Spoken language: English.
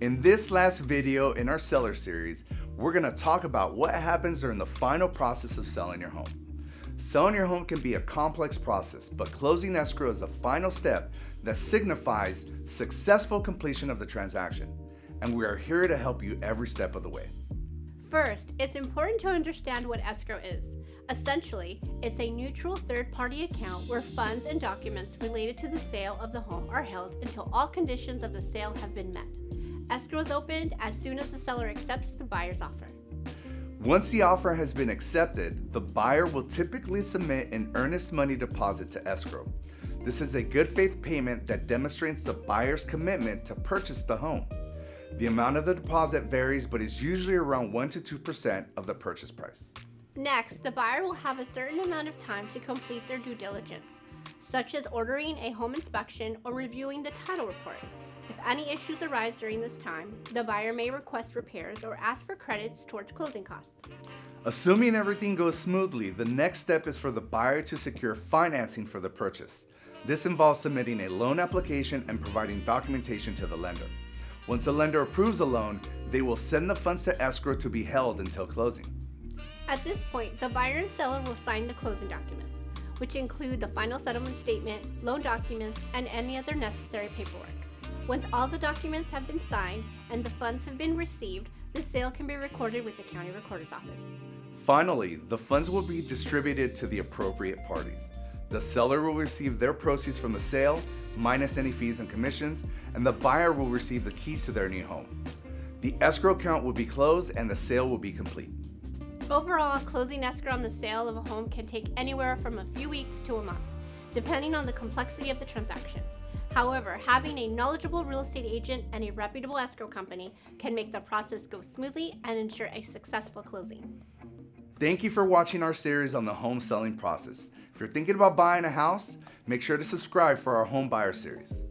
In this last video in our seller series, we're going to talk about what happens during the final process of selling your home. Selling your home can be a complex process, but closing escrow is the final step that signifies successful completion of the transaction. And we are here to help you every step of the way. First, it's important to understand what escrow is. Essentially, it's a neutral third-party account where funds and documents related to the sale of the home are held until all conditions of the sale have been met. Escrow is opened as soon as the seller accepts the buyer's offer. Once the offer has been accepted, the buyer will typically submit an earnest money deposit to escrow. This is a good faith payment that demonstrates the buyer's commitment to purchase the home. The amount of the deposit varies, but is usually around 1 to 2% of the purchase price. Next, the buyer will have a certain amount of time to complete their due diligence, such as ordering a home inspection or reviewing the title report. If any issues arise during this time, the buyer may request repairs or ask for credits towards closing costs. Assuming everything goes smoothly, the next step is for the buyer to secure financing for the purchase. This involves submitting a loan application and providing documentation to the lender. Once the lender approves the loan, they will send the funds to escrow to be held until closing. At this point, the buyer and seller will sign the closing documents, which include the final settlement statement, loan documents, and any other necessary paperwork. Once all the documents have been signed and the funds have been received, the sale can be recorded with the county recorder's office. Finally, the funds will be distributed to the appropriate parties. The seller will receive their proceeds from the sale, minus any fees and commissions, and the buyer will receive the keys to their new home. The escrow account will be closed and the sale will be complete. Overall, closing escrow on the sale of a home can take anywhere from a few weeks to a month, depending on the complexity of the transaction. However, having a knowledgeable real estate agent and a reputable escrow company can make the process go smoothly and ensure a successful closing. Thank you for watching our series on the home selling process. If you're thinking about buying a house, make sure to subscribe for our home buyer series.